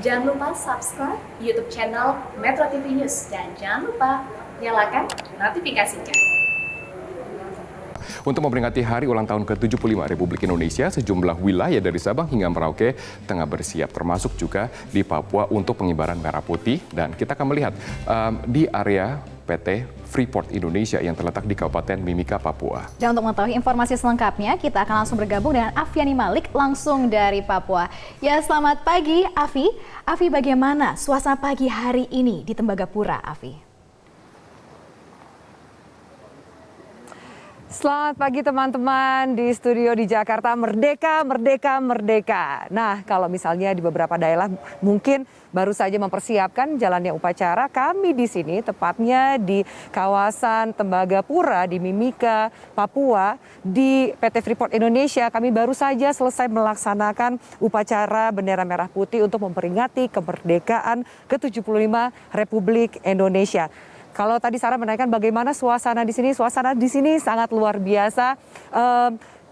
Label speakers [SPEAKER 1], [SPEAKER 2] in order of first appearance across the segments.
[SPEAKER 1] Jangan lupa subscribe YouTube channel Metro TV News dan jangan lupa nyalakan notifikasinya.
[SPEAKER 2] Untuk memperingati hari ulang tahun ke-75 Republik Indonesia, sejumlah wilayah dari Sabang hingga Merauke tengah bersiap, termasuk juga di Papua untuk pengibaran merah putih. Dan kita akan melihat di area PT Freeport Indonesia yang terletak di Kabupaten Mimika, Papua.
[SPEAKER 3] Dan untuk mengetahui informasi selengkapnya, kita akan langsung bergabung dengan Afiani Malik langsung dari Papua. Ya, selamat pagi Afi. Afi, bagaimana suasana pagi hari ini di Tembagapura, Afi?
[SPEAKER 4] Selamat pagi teman-teman di studio di Jakarta. Merdeka, merdeka, merdeka. Nah, kalau misalnya di beberapa daerah mungkin baru saja mempersiapkan jalannya upacara, kami di sini tepatnya di kawasan Tembagapura di Mimika, Papua, di PT Freeport Indonesia, kami baru saja selesai melaksanakan upacara bendera merah putih untuk memperingati kemerdekaan ke-75 Republik Indonesia. Kalau tadi Sarah menanyakan bagaimana suasana di sini sangat luar biasa.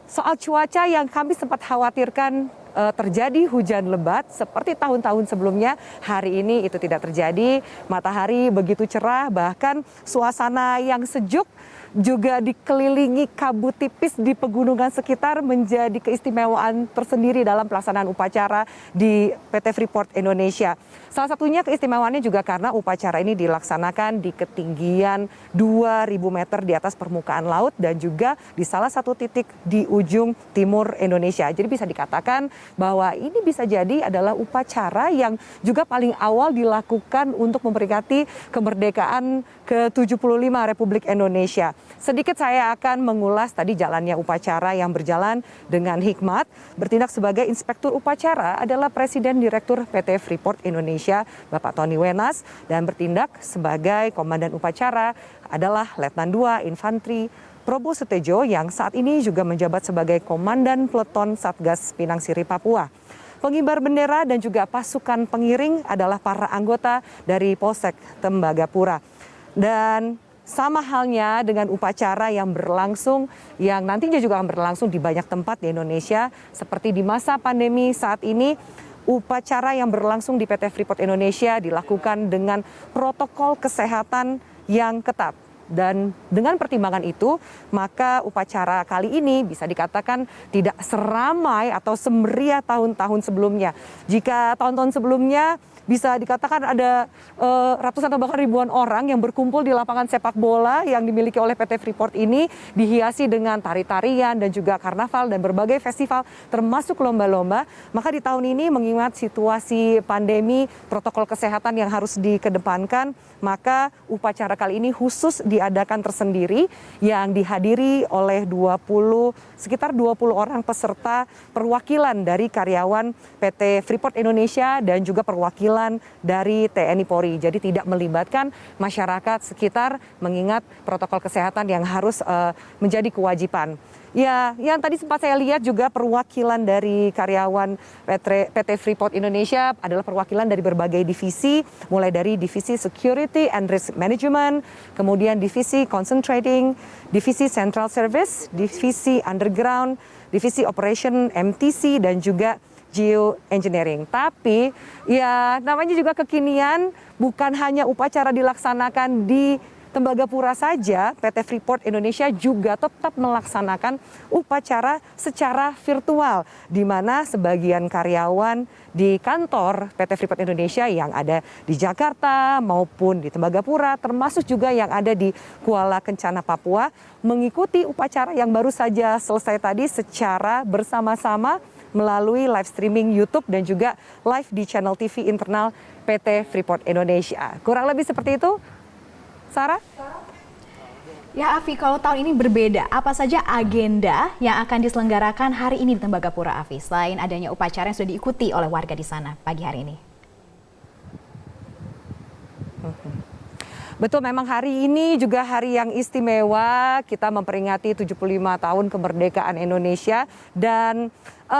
[SPEAKER 4] Soal cuaca yang kami sempat khawatirkan terjadi hujan lebat seperti tahun-tahun sebelumnya, hari ini itu tidak terjadi. Matahari begitu cerah, bahkan suasana yang sejuk juga dikelilingi kabut tipis di pegunungan sekitar menjadi keistimewaan tersendiri dalam pelaksanaan upacara di PT Freeport Indonesia. Salah satunya keistimewaannya juga karena upacara ini dilaksanakan di ketinggian 2.000 meter di atas permukaan laut dan juga di salah satu titik di ujung timur Indonesia. Jadi bisa dikatakan bahwa ini bisa jadi adalah upacara yang juga paling awal dilakukan untuk memperingati kemerdekaan ke-75 Republik Indonesia. Sedikit saya akan mengulas tadi jalannya upacara yang berjalan dengan hikmat. Bertindak sebagai inspektur upacara adalah Presiden Direktur PT Freeport Indonesia, Bapak Tony Wenas, dan bertindak sebagai komandan upacara adalah Letnan II Infantri Probo Sutejo yang saat ini juga menjabat sebagai Komandan Peleton Satgas Pinang Siri Papua. Pengibar bendera dan juga pasukan pengiring adalah para anggota dari Polsek Tembagapura. Dan sama halnya dengan upacara yang berlangsung, yang nantinya juga akan berlangsung di banyak tempat di Indonesia, seperti di masa pandemi saat ini, upacara yang berlangsung di PT Freeport Indonesia dilakukan dengan protokol kesehatan yang ketat. Dan dengan pertimbangan itu, maka upacara kali ini bisa dikatakan tidak seramai atau semeriah tahun-tahun sebelumnya. Jika tahun-tahun sebelumnya bisa dikatakan ada ratusan atau bahkan ribuan orang yang berkumpul di lapangan sepak bola yang dimiliki oleh PT Freeport ini, dihiasi dengan tari-tarian dan juga karnaval dan berbagai festival termasuk lomba-lomba. Maka di tahun ini mengingat situasi pandemi, protokol kesehatan yang harus dikedepankan, maka upacara kali ini khusus diadakan tersendiri yang dihadiri oleh sekitar 20 orang peserta perwakilan dari karyawan PT Freeport Indonesia dan juga perwakilan dari TNI Polri. Jadi tidak melibatkan masyarakat sekitar mengingat protokol kesehatan yang harus menjadi kewajiban. Ya, yang tadi sempat saya lihat juga perwakilan dari karyawan PT Freeport Indonesia adalah perwakilan dari berbagai divisi, mulai dari divisi Security and Risk Management, kemudian divisi Concentrating, divisi Central Service, divisi Underground, divisi Operation MTC, dan juga Geoengineering. Tapi ya namanya juga kekinian, bukan hanya upacara dilaksanakan di Tembagapura saja, PT Freeport Indonesia juga tetap melaksanakan upacara secara virtual, di mana sebagian karyawan di kantor PT Freeport Indonesia yang ada di Jakarta maupun di Tembagapura, termasuk juga yang ada di Kuala Kencana, Papua, mengikuti upacara yang baru saja selesai tadi secara bersama-sama melalui live streaming YouTube dan juga live di channel TV internal PT Freeport Indonesia. Kurang lebih seperti itu, Sarah?
[SPEAKER 3] Ya Afi, kalau tahun ini berbeda, apa saja agenda yang akan diselenggarakan hari ini di Tembagapura, Afi? Selain adanya upacara yang sudah diikuti oleh warga di sana pagi hari ini.
[SPEAKER 4] Betul, memang hari ini juga hari yang istimewa. Kita memperingati 75 tahun kemerdekaan Indonesia dan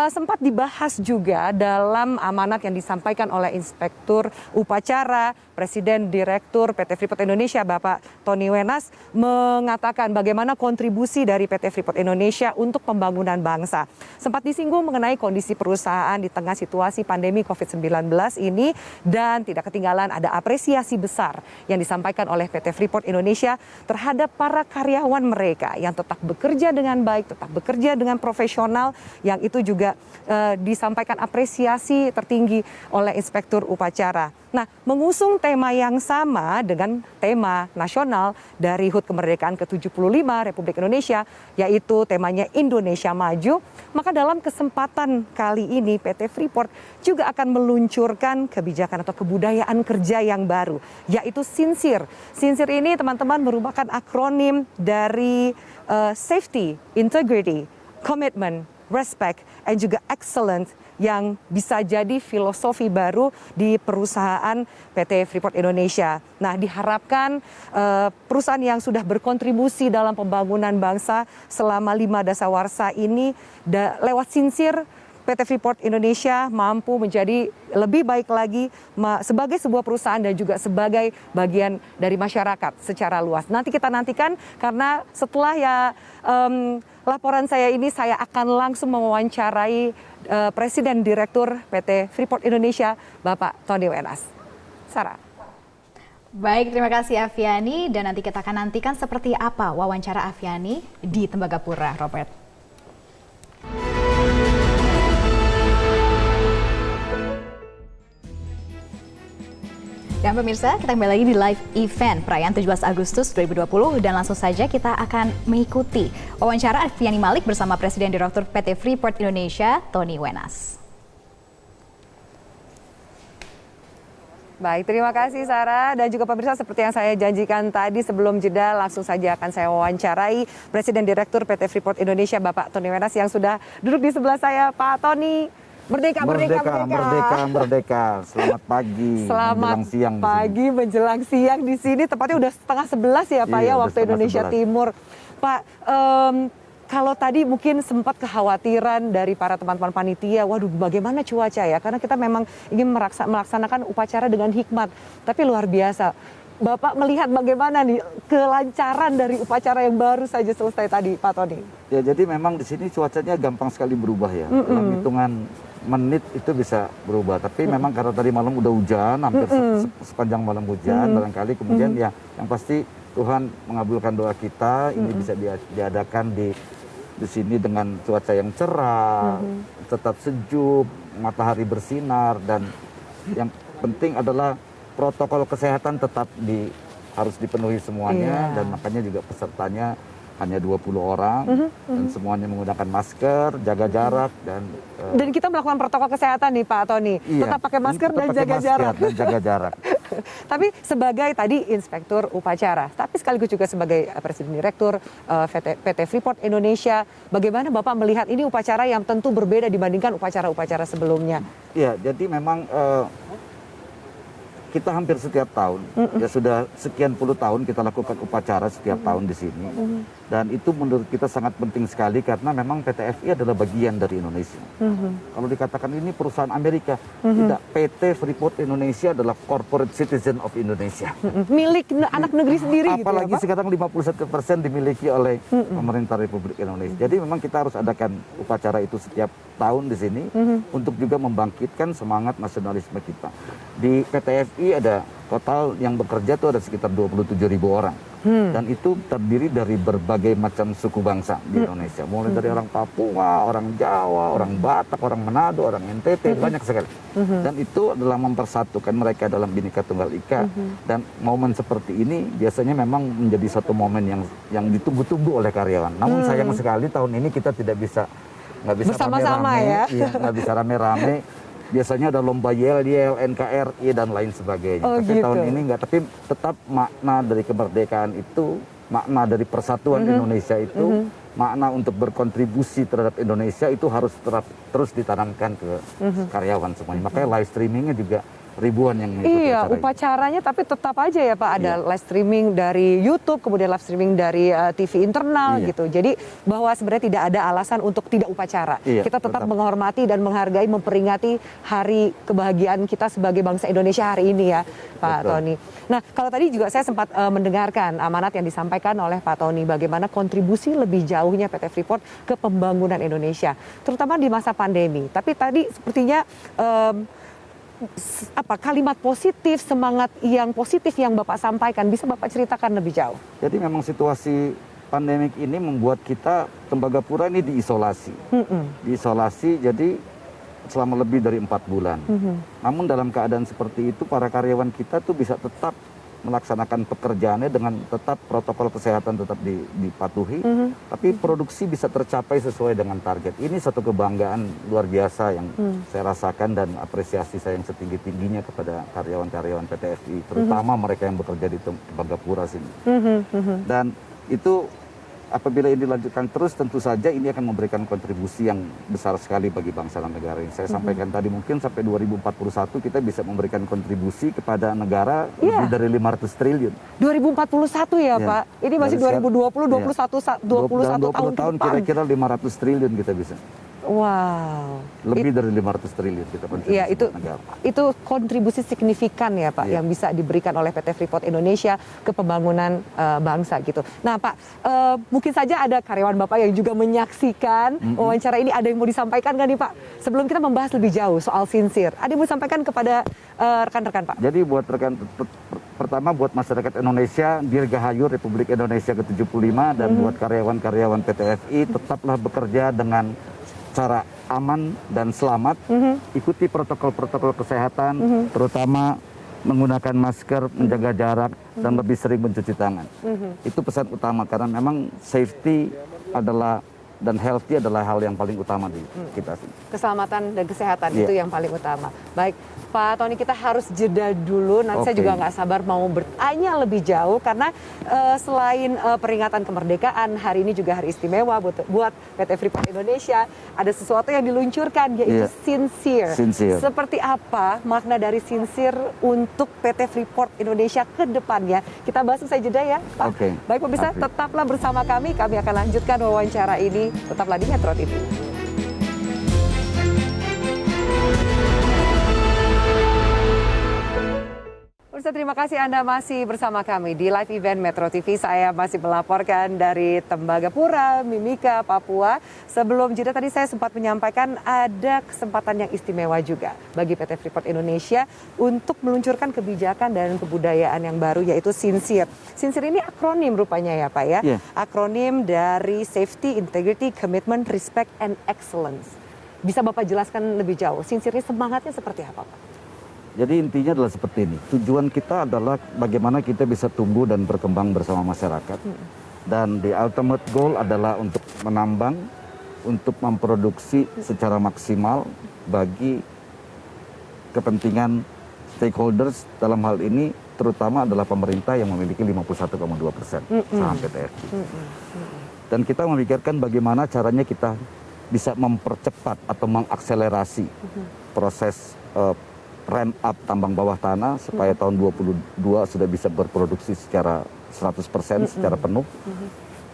[SPEAKER 4] sempat dibahas juga dalam amanat yang disampaikan oleh Inspektur Upacara Presiden Direktur PT Freeport Indonesia Bapak Tony Wenas mengatakan bagaimana kontribusi dari PT Freeport Indonesia untuk pembangunan bangsa. Sempat disinggung mengenai kondisi perusahaan di tengah situasi pandemi COVID-19 ini dan tidak ketinggalan ada apresiasi besar yang disampaikan oleh PT Freeport Indonesia terhadap para karyawan mereka yang tetap bekerja dengan baik, tetap bekerja dengan profesional, yang itu juga disampaikan apresiasi tertinggi oleh Inspektur Upacara. Nah, mengusung tema yang sama dengan tema nasional dari HUT Kemerdekaan ke-75 Republik Indonesia, yaitu temanya Indonesia Maju, maka dalam kesempatan kali ini PT Freeport juga akan meluncurkan kebijakan atau kebudayaan kerja yang baru, yaitu Sinsir. Sinsir ini teman-teman merupakan akronim dari Safety, Integrity, Commitment, Respect, and juga Excellence, yang bisa jadi filosofi baru di perusahaan PT Freeport Indonesia. Nah, diharapkan perusahaan yang sudah berkontribusi dalam pembangunan bangsa selama 5 dasawarsa ini lewat Sinsir, PT Freeport Indonesia mampu menjadi lebih baik lagi sebagai sebuah perusahaan dan juga sebagai bagian dari masyarakat secara luas. Nanti kita nantikan, karena setelah laporan saya ini, saya akan langsung mewawancarai Presiden Direktur PT Freeport Indonesia, Bapak Tony Wenas. Sarah.
[SPEAKER 3] Baik, terima kasih Afiani, dan nanti kita akan nantikan seperti apa wawancara Afiani di Tembagapura, Robert. Dan pemirsa, kita kembali lagi di live event perayaan 17 Agustus 2020 dan langsung saja kita akan mengikuti wawancara Afiani Malik bersama Presiden Direktur PT Freeport Indonesia, Tony Wenas.
[SPEAKER 4] Baik, terima kasih Sarah, dan juga pemirsa, seperti yang saya janjikan tadi sebelum jeda, langsung saja akan saya wawancarai Presiden Direktur PT Freeport Indonesia Bapak Tony Wenas yang sudah duduk di sebelah saya. Pak Tony, merdeka, merdeka, merdeka.
[SPEAKER 5] Merdeka, merdeka. Selamat pagi,
[SPEAKER 4] selamat
[SPEAKER 5] menjelang siang.
[SPEAKER 4] Pagi menjelang siang di sini, tepatnya udah 10:30 ya Pak,
[SPEAKER 5] iya,
[SPEAKER 4] ya, waktu Indonesia
[SPEAKER 5] 11:30.
[SPEAKER 4] Timur. Pak, kalau tadi mungkin sempat kekhawatiran dari para teman-teman panitia, waduh bagaimana cuaca ya, karena kita memang ingin melaksanakan upacara dengan hikmat, tapi luar biasa. Bapak melihat bagaimana nih kelancaran dari upacara yang baru saja selesai tadi, Pak Tony?
[SPEAKER 5] Ya, jadi memang di sini cuacanya gampang sekali berubah ya. Dalam hitungan menit itu bisa berubah. Tapi memang karena tadi malam udah hujan, hampir sepanjang malam hujan, barangkali kemudian ya yang pasti Tuhan mengabulkan doa kita, ini bisa diadakan di sini dengan cuaca yang cerah, tetap sejuk, matahari bersinar, dan yang penting adalah protokol kesehatan tetap harus dipenuhi semuanya, dan makanya juga pesertanya hanya 20 orang, dan semuanya menggunakan masker, jaga jarak, dan
[SPEAKER 4] kita melakukan protokol kesehatan nih Pak Tony, tetap pakai masker dan jaga jarak. Tapi sebagai tadi Inspektur Upacara, tapi sekaligus juga sebagai Presiden Direktur PT Freeport Indonesia, bagaimana Bapak melihat ini upacara yang tentu berbeda dibandingkan upacara-upacara sebelumnya?
[SPEAKER 5] Ya, jadi memang kita hampir setiap tahun, ya sudah sekian puluh tahun kita lakukan upacara setiap tahun di sini. Dan itu menurut kita sangat penting sekali karena memang PT FI adalah bagian dari Indonesia. Kalau dikatakan ini perusahaan Amerika, tidak, PT Freeport Indonesia adalah corporate citizen of Indonesia.
[SPEAKER 4] Milik anak negeri sendiri gitu ya,
[SPEAKER 5] Apalagi
[SPEAKER 4] Pak?
[SPEAKER 5] sekarang 51% dimiliki oleh pemerintah Republik Indonesia. Jadi memang kita harus adakan upacara itu setiap tahun di sini untuk juga membangkitkan semangat nasionalisme kita. Di PT FI ada total yang bekerja itu ada sekitar 27.000 orang. Dan itu terdiri dari berbagai macam suku bangsa di Indonesia. Mulai dari orang Papua, orang Jawa, orang Batak, orang Manado, orang NTT, banyak sekali. Dan itu adalah mempersatukan mereka dalam Bhinneka Tunggal Ika. Dan momen seperti ini biasanya memang menjadi satu momen yang ditunggu-tunggu oleh karyawan. Namun sayang sekali tahun ini kita nggak bisa
[SPEAKER 4] Bersama-sama
[SPEAKER 5] rame-rame,
[SPEAKER 4] ya?
[SPEAKER 5] iya, nggak bisa rame-rame. Biasanya ada lomba yel-yel, NKRI, dan lain sebagainya.
[SPEAKER 4] Oh,
[SPEAKER 5] tapi
[SPEAKER 4] gitu.
[SPEAKER 5] tahun ini enggak. Tapi tetap makna dari kemerdekaan itu, makna dari persatuan Indonesia itu, makna untuk berkontribusi terhadap Indonesia itu harus terus ditanamkan ke karyawan semuanya. Makanya live streamingnya juga ribuan yang mengikuti
[SPEAKER 4] Iya,
[SPEAKER 5] acara ini.
[SPEAKER 4] upacaranya tapi tetap aja ya Pak ada live streaming dari YouTube, kemudian live streaming dari TV internal
[SPEAKER 5] Iya.
[SPEAKER 4] gitu. Jadi bahwa sebenarnya tidak ada alasan untuk tidak upacara.
[SPEAKER 5] Iya,
[SPEAKER 4] Kita tetap
[SPEAKER 5] tetap.
[SPEAKER 4] menghormati dan menghargai, memperingati hari kebahagiaan kita sebagai bangsa Indonesia hari ini ya Pak
[SPEAKER 5] Betul.
[SPEAKER 4] Tony. Nah kalau tadi juga saya sempat mendengarkan amanat yang disampaikan oleh Pak Tony bagaimana kontribusi lebih jauhnya PT Freeport ke pembangunan Indonesia, terutama di masa pandemi. Tapi tadi sepertinya kalimat positif, semangat yang positif yang Bapak sampaikan, bisa Bapak ceritakan lebih jauh?
[SPEAKER 5] Jadi memang situasi pandemik ini membuat kita Tembagapura ini diisolasi. Diisolasi jadi selama lebih dari 4 bulan. Namun dalam keadaan seperti itu para karyawan kita tuh bisa tetap melaksanakan pekerjaannya dengan tetap protokol kesehatan tetap dipatuhi, tapi produksi bisa tercapai sesuai dengan target. Ini satu kebanggaan luar biasa yang saya rasakan dan apresiasi saya yang setinggi-tingginya kepada karyawan-karyawan PT FI, terutama mereka yang bekerja di Tembagapura sini. Dan itu apabila ini dilanjutkan terus, tentu saja ini akan memberikan kontribusi yang besar sekali bagi bangsa dan negara ini. Saya sampaikan tadi mungkin sampai 2041 kita bisa memberikan kontribusi kepada negara lebih dari 500 triliun.
[SPEAKER 4] 2041 ya Pak, ini masih
[SPEAKER 5] Dari
[SPEAKER 4] 2020, 21
[SPEAKER 5] Dalam 20
[SPEAKER 4] tahun
[SPEAKER 5] tahun
[SPEAKER 4] ke depan.
[SPEAKER 5] kira-kira 500 triliun kita bisa.
[SPEAKER 4] Wow.
[SPEAKER 5] Lebih dari 500 triliun kita kontribusi
[SPEAKER 4] Iya, itu
[SPEAKER 5] buat negara.
[SPEAKER 4] itu kontribusi signifikan ya Pak yang bisa diberikan oleh PT Freeport Indonesia ke pembangunan bangsa gitu. Nah Pak, mungkin saja ada karyawan Bapak yang juga menyaksikan wawancara ini. Ada yang mau disampaikan nggak nih Pak? Sebelum kita membahas lebih jauh soal sincere, ada yang mau disampaikan kepada rekan-rekan Pak?
[SPEAKER 5] Jadi buat rekan pertama buat masyarakat Indonesia, Dirgahayu Republik Indonesia ke-75 dan buat karyawan-karyawan PT FI tetaplah bekerja dengan cara aman dan selamat, ikuti protokol-protokol kesehatan, terutama menggunakan masker, menjaga jarak, dan lebih sering mencuci tangan. Itu pesan utama karena memang safety adalah dan healthy adalah hal yang paling utama di kita sini.
[SPEAKER 4] Keselamatan dan kesehatan
[SPEAKER 5] Iya.
[SPEAKER 4] itu yang paling utama. Baik, Pak Tony, kita harus jeda dulu. Nanti saya
[SPEAKER 5] Oke.
[SPEAKER 4] juga nggak sabar mau bertanya lebih jauh karena selain peringatan kemerdekaan, hari ini juga hari istimewa buat PT Freeport Indonesia. Ada sesuatu yang diluncurkan yaitu
[SPEAKER 5] Iya.
[SPEAKER 4] sincere.
[SPEAKER 5] Sincere.
[SPEAKER 4] Seperti apa makna dari sincere untuk PT Freeport Indonesia ke depannya? Kita bahas usai jeda ya, Pak.
[SPEAKER 5] Oke.
[SPEAKER 4] Baik pemirsa,
[SPEAKER 5] Oke.
[SPEAKER 4] tetaplah bersama kami. Kami akan lanjutkan wawancara ini. Tetaplah di Metro TV. Pemirsa, terima kasih Anda masih bersama kami di live event Metro TV. Saya masih melaporkan dari Tembagapura, Mimika, Papua. Sebelum jeda tadi saya sempat menyampaikan ada kesempatan yang istimewa juga bagi PT Freeport Indonesia untuk meluncurkan kebijakan dan kebudayaan yang baru yaitu sincere. Sincere ini akronim rupanya ya Pak ya.
[SPEAKER 5] Iya.
[SPEAKER 4] Akronim dari Safety, Integrity, Commitment, Respect, and Excellence. Bisa Bapak jelaskan lebih jauh, sincere semangatnya seperti apa Pak?
[SPEAKER 5] Jadi intinya adalah seperti ini. Tujuan kita adalah bagaimana kita bisa tumbuh dan berkembang bersama masyarakat. Dan the ultimate goal adalah untuk menambang, untuk memproduksi secara maksimal bagi kepentingan stakeholders dalam hal ini terutama adalah pemerintah yang memiliki 51,2% saham PT FI. Dan kita memikirkan bagaimana caranya kita bisa mempercepat atau mengakselerasi proses ramp up tambang bawah tanah supaya tahun 2022 sudah bisa berproduksi secara 100% secara penuh.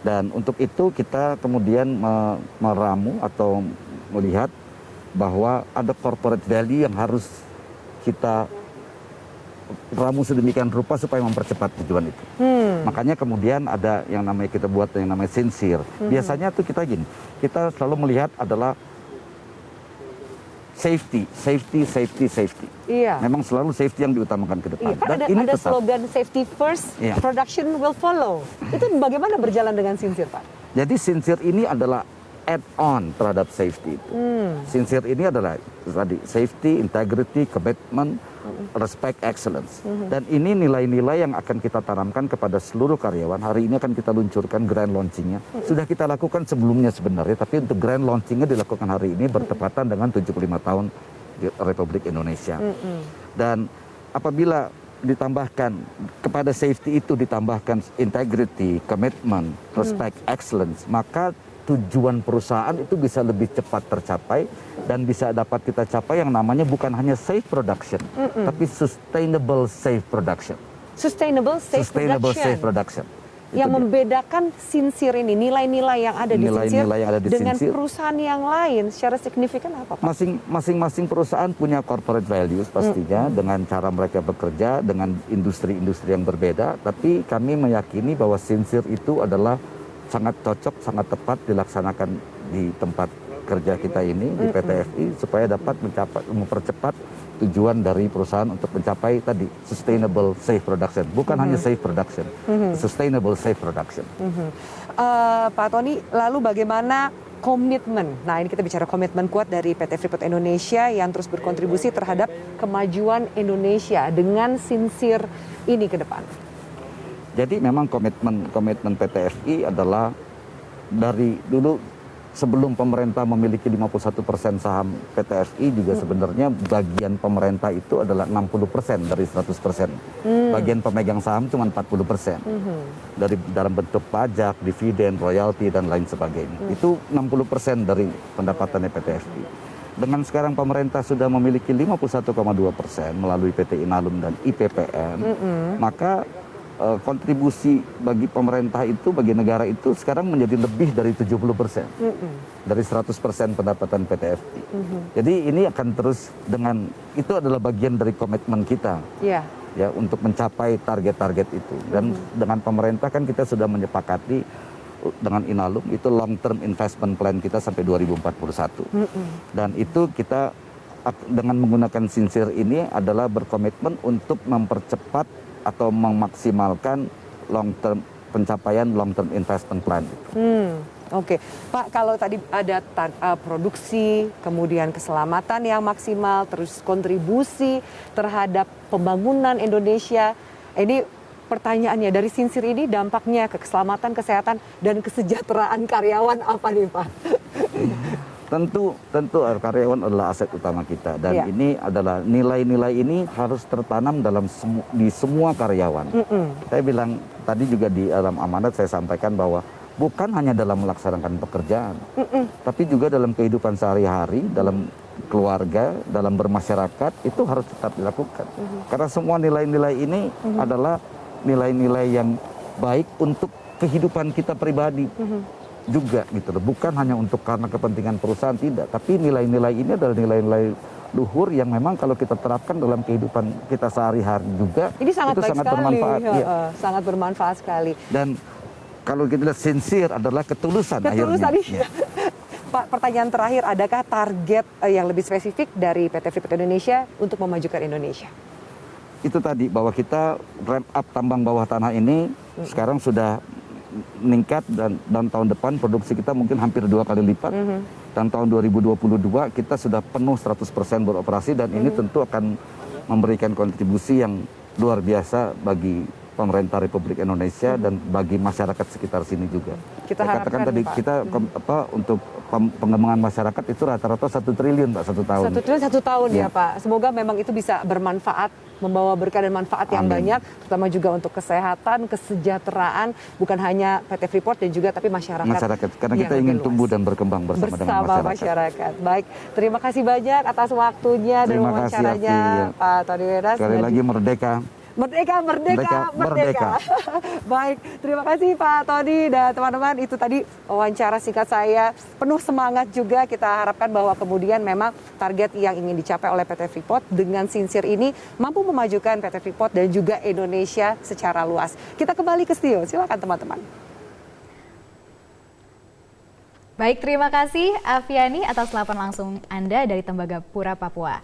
[SPEAKER 5] Dan untuk itu kita kemudian meramu atau melihat bahwa ada corporate value yang harus kita ramu sedemikian rupa supaya mempercepat tujuan itu. Makanya kemudian ada yang namanya kita buat yang namanya sincere. Biasanya tuh kita gini, kita selalu melihat adalah safety.
[SPEAKER 4] Iya.
[SPEAKER 5] Memang selalu safety yang diutamakan ke depan.
[SPEAKER 4] Iya, kan
[SPEAKER 5] Dan
[SPEAKER 4] ada
[SPEAKER 5] tetap
[SPEAKER 4] slogan safety first,
[SPEAKER 5] Iya.
[SPEAKER 4] production will follow. Itu bagaimana berjalan dengan sincere Pak?
[SPEAKER 5] Jadi sincere ini adalah add-on terhadap safety itu. Sincere ini adalah tadi safety, integrity, commitment, respect, excellence. Dan ini nilai-nilai yang akan kita tanamkan kepada seluruh karyawan. Hari ini akan kita luncurkan grand launchingnya. Sudah kita lakukan sebelumnya sebenarnya, tapi untuk grand launchingnya dilakukan hari ini bertepatan dengan 75 tahun Republik Indonesia. Dan apabila ditambahkan kepada safety itu ditambahkan integrity, commitment, respect, excellence, maka tujuan perusahaan itu bisa lebih cepat tercapai dan bisa dapat kita capai yang namanya bukan hanya safe production, tapi sustainable safe production.
[SPEAKER 4] Sustainable safe production. Yang membedakan Sinsir ini, nilai-nilai yang ada di Sinsir dengan perusahaan yang lain secara signifikan apa, Pak?
[SPEAKER 5] Masing-masing perusahaan punya corporate values pastinya dengan cara mereka bekerja dengan industri-industri yang berbeda, tapi kami meyakini bahwa Sinsir itu adalah sangat cocok, sangat tepat dilaksanakan di tempat kerja kita ini di PT FI supaya dapat mempercepat tujuan dari perusahaan untuk mencapai tadi sustainable safe production, bukan hanya safe production, sustainable safe production.
[SPEAKER 4] Pak Tony, lalu bagaimana komitmen? Nah, ini kita bicara komitmen kuat dari PT Freeport Indonesia yang terus berkontribusi terhadap kemajuan Indonesia dengan Sinsir ini ke depan.
[SPEAKER 5] Jadi memang komitmen PT FI adalah dari dulu. Sebelum pemerintah memiliki 51% saham PT FI juga sebenarnya bagian pemerintah itu adalah 60% dari 100%. Bagian pemegang saham cuma 40%. Dari dalam bentuk pajak, dividen, royalti dan lain sebagainya. Itu 60% dari pendapatannya PT FI. Dengan sekarang pemerintah sudah memiliki 51,2% melalui PT Inalum dan IPPN, maka kontribusi bagi pemerintah itu, bagi negara itu sekarang menjadi lebih dari 70%. Dari 100% pendapatan PT FI. Jadi ini akan terus dengan, itu adalah bagian dari komitmen kita. Ya, untuk mencapai target-target itu. Dan dengan pemerintah kan kita sudah menyepakati dengan Inalum, itu long term investment plan kita sampai 2041. Dan itu kita dengan menggunakan Sinsir ini adalah berkomitmen untuk mempercepat atau memaksimalkan pencapaian long term investment plan.
[SPEAKER 4] Oke, Pak, kalau tadi ada produksi, kemudian keselamatan yang maksimal, terus kontribusi terhadap pembangunan Indonesia, ini pertanyaannya dari Sinsir ini dampaknya ke keselamatan, kesehatan, dan kesejahteraan karyawan apa nih, Pak?
[SPEAKER 5] Tentu karyawan adalah aset utama kita dan ini adalah nilai-nilai ini harus tertanam di semua karyawan. Saya bilang tadi juga di dalam amanat saya sampaikan bahwa bukan hanya dalam melaksanakan pekerjaan, tapi juga dalam kehidupan sehari-hari, dalam keluarga, dalam bermasyarakat itu harus tetap dilakukan. Karena semua nilai-nilai ini adalah nilai-nilai yang baik untuk kehidupan kita pribadi. Juga gitu loh, bukan hanya untuk karena kepentingan perusahaan, tidak, tapi nilai-nilai ini adalah nilai-nilai luhur yang memang kalau kita terapkan dalam kehidupan kita sehari-hari juga
[SPEAKER 4] ini sangat
[SPEAKER 5] itu sangat bermanfaat.
[SPEAKER 4] Sangat bermanfaat sekali.
[SPEAKER 5] Dan kalau kita lihat Sinsir adalah ketulusan akhirnya.
[SPEAKER 4] Pak, pertanyaan terakhir, adakah target yang lebih spesifik dari PT Freeport Indonesia untuk memajukan Indonesia?
[SPEAKER 5] Itu tadi bahwa kita ramp up tambang bawah tanah ini sekarang sudah meningkat dan tahun depan produksi kita mungkin hampir 2 kali lipat dan tahun 2022 kita sudah penuh 100% beroperasi dan ini tentu akan memberikan kontribusi yang luar biasa bagi pemerintah Republik Indonesia dan bagi masyarakat sekitar sini juga.
[SPEAKER 4] Kita
[SPEAKER 5] saya katakan tadi
[SPEAKER 4] Pak.
[SPEAKER 5] kita untuk pengembangan masyarakat itu rata-rata 1 triliun Pak 1 tahun.
[SPEAKER 4] 1 triliun 1 tahun ya Pak. Semoga memang itu bisa bermanfaat, membawa berkah dan manfaat yang banyak, terutama juga untuk kesehatan, kesejahteraan, bukan hanya PT Freeport dan juga tapi masyarakat.
[SPEAKER 5] Karena kita ingin tumbuh dan berkembang bersama dengan masyarakat.
[SPEAKER 4] Baik, terima kasih banyak atas waktunya dan wawancaranya Pak Tony Wenas.
[SPEAKER 5] Sekali lagi merdeka.
[SPEAKER 4] Merdeka. Baik, terima kasih Pak Tony dan teman-teman. Itu tadi wawancara singkat saya, penuh semangat juga. Kita harapkan bahwa kemudian memang target yang ingin dicapai oleh PT Freeport dengan Sinsir ini mampu memajukan PT Freeport dan juga Indonesia secara luas. Kita kembali ke studio, silakan teman-teman.
[SPEAKER 3] Baik, terima kasih Afiani atas laporan langsung Anda dari Tembagapura, Papua.